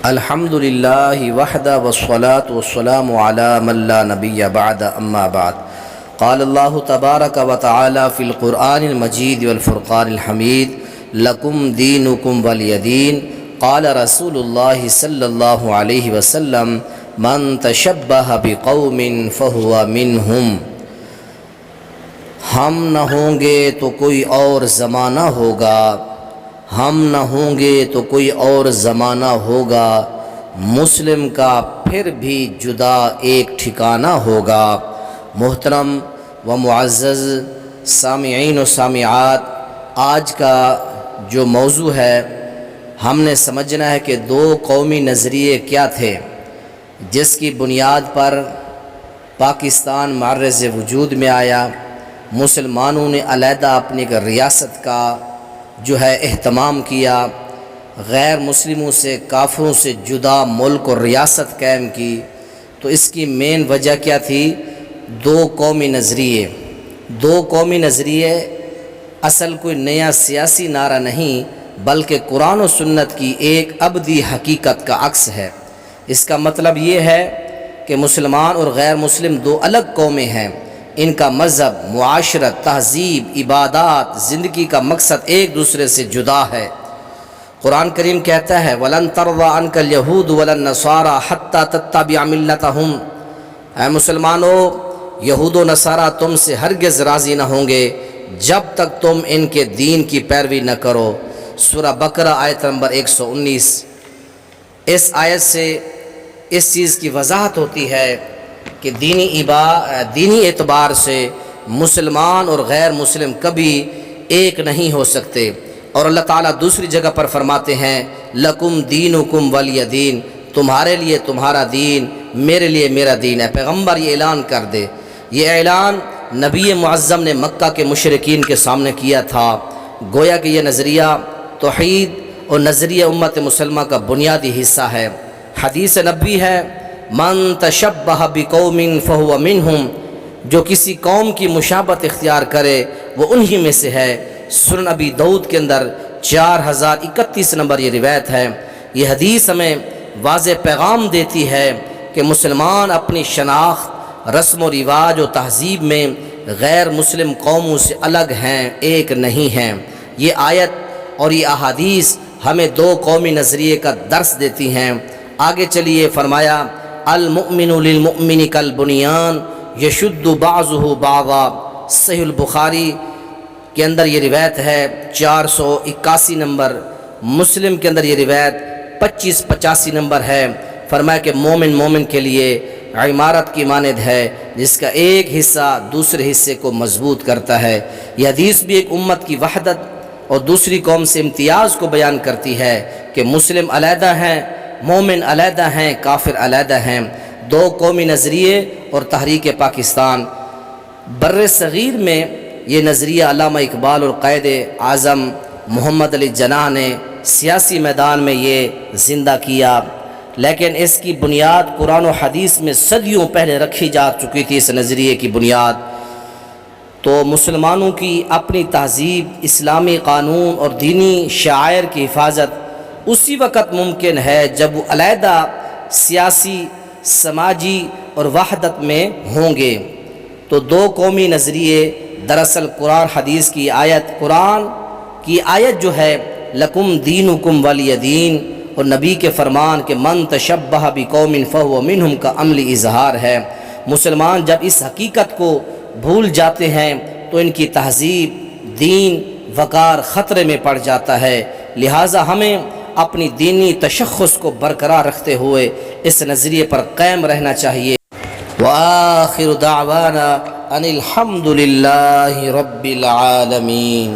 الحمد للہ وحدہ والصلاة والسلام علی من لا نبی بعد اما بعد قال اللہ تبارک و تعالی فی القرآن المجید والفرقان الحمید لکم دینکم ولی دین قال رسول اللہ صلی اللہ علیہ وسلم من تشبہ بقوم فہو منہم۔ ہم نہ ہوں گے تو کوئی اور زمانہ ہوگا، ہم نہ ہوں گے تو کوئی اور زمانہ ہوگا، مسلم کا پھر بھی جدا ایک ٹھکانہ ہوگا۔ محترم و معزز سامعین و سامعات، آج کا جو موضوع ہے ہم نے سمجھنا ہے کہ دو قومی نظریے کیا تھے جس کی بنیاد پر پاکستان معرض وجود میں آیا۔ مسلمانوں نے علیحدہ اپنی ایک ریاست کا جو ہے اہتمام کیا، غیر مسلموں سے کافروں سے جدا ملک اور ریاست قائم کی۔ تو اس کی مین وجہ کیا تھی؟ دو قومی نظریے۔ دو قومی نظریے اصل کوئی نیا سیاسی نعرہ نہیں بلکہ قرآن و سنت کی ایک ابدی حقیقت کا عکس ہے۔ اس کا مطلب یہ ہے کہ مسلمان اور غیر مسلم دو الگ قومیں ہیں، ان کا مذہب، معاشرت، تہذیب، عبادات، زندگی کا مقصد ایک دوسرے سے جدا ہے۔ قرآن کریم کہتا ہے وَلَن تَرْضَىٰ عَنْكَ الْيَهُودُ وَلَا النَّصَارَىٰ حَتَّىٰ تَتَّبِعَ مِلَّتَهُمْ۔ اے مسلمانوں، یہود و نصارہ تم سے ہرگز راضی نہ ہوں گے جب تک تم ان کے دین کی پیروی نہ کرو۔ سورہ بقرہ آیت نمبر 119۔ اس آیت سے اس چیز کی وضاحت ہوتی ہے کہ دینی اعتبار سے مسلمان اور غیر مسلم کبھی ایک نہیں ہو سکتے۔ اور اللہ تعالیٰ دوسری جگہ پر فرماتے ہیں لکم دینکم ولی دین، تمہارے لیے تمہارا دین، میرے لیے میرا دین ہے۔ پیغمبر یہ اعلان کر دے۔ یہ اعلان نبی معظم نے مکہ کے مشرکین کے سامنے کیا تھا۔ گویا کہ یہ نظریہ توحید اور نظریہ امت مسلمہ کا بنیادی حصہ ہے۔ حدیث نبوی ہے من تشبہ بقوم فہو منہم، جو کسی قوم کی مشابہت اختیار کرے وہ انہی میں سے ہے۔ سنن ابی داؤد کے اندر 4031 نمبر یہ روایت ہے۔ یہ حدیث ہمیں واضح پیغام دیتی ہے کہ مسلمان اپنی شناخت، رسم و رواج و تہذیب میں غیر مسلم قوموں سے الگ ہیں، ایک نہیں ہیں۔ یہ آیت اور یہ احادیث ہمیں دو قومی نظریے کا درس دیتی ہیں۔ آگے چلیے، فرمایا المؤمن للمؤمن کالبنیان یشد بعضہ بعضا۔ صحیح البخاری کے اندر یہ روایت ہے 481 نمبر، مسلم کے اندر یہ روایت 2585 نمبر ہے۔ فرمایا کہ مومن مومن کے لیے عمارت کی مانند ہے جس کا ایک حصہ دوسرے حصے کو مضبوط کرتا ہے۔ یہ حدیث بھی ایک امت کی وحدت اور دوسری قوم سے امتیاز کو بیان کرتی ہے کہ مسلم علیحدہ ہیں، مومن علیحدہ ہیں، کافر علیحدہ ہیں۔ دو قومی نظریے اور تحریک پاکستان۔ بر صغیر میں یہ نظریہ علامہ اقبال اور قائد اعظم محمد علی جناح نے سیاسی میدان میں یہ زندہ کیا، لیکن اس کی بنیاد قرآن و حدیث میں صدیوں پہلے رکھی جا چکی تھی۔ اس نظریے کی بنیاد تو مسلمانوں کی اپنی تہذیب، اسلامی قانون اور دینی شعائر کی حفاظت اسی وقت ممکن ہے جب وہ علیحدہ سیاسی، سماجی اور وحدت میں ہوں گے۔ تو دو قومی نظریے دراصل قرآن حدیث کی آیت جو ہے لکم دینکم ولی دین اور نبی کے فرمان کہ من تشبہ بقوم فہو منہم کا عملی اظہار ہے۔ مسلمان جب اس حقیقت کو بھول جاتے ہیں تو ان کی تہذیب، دین، وقار خطرے میں پڑ جاتا ہے۔ لہٰذا ہمیں اپنی دینی تشخص کو برقرار رکھتے ہوئے اس نظریے پر قائم رہنا چاہیے۔ وآخر دعوانا ان الحمد للہ رب العالمین۔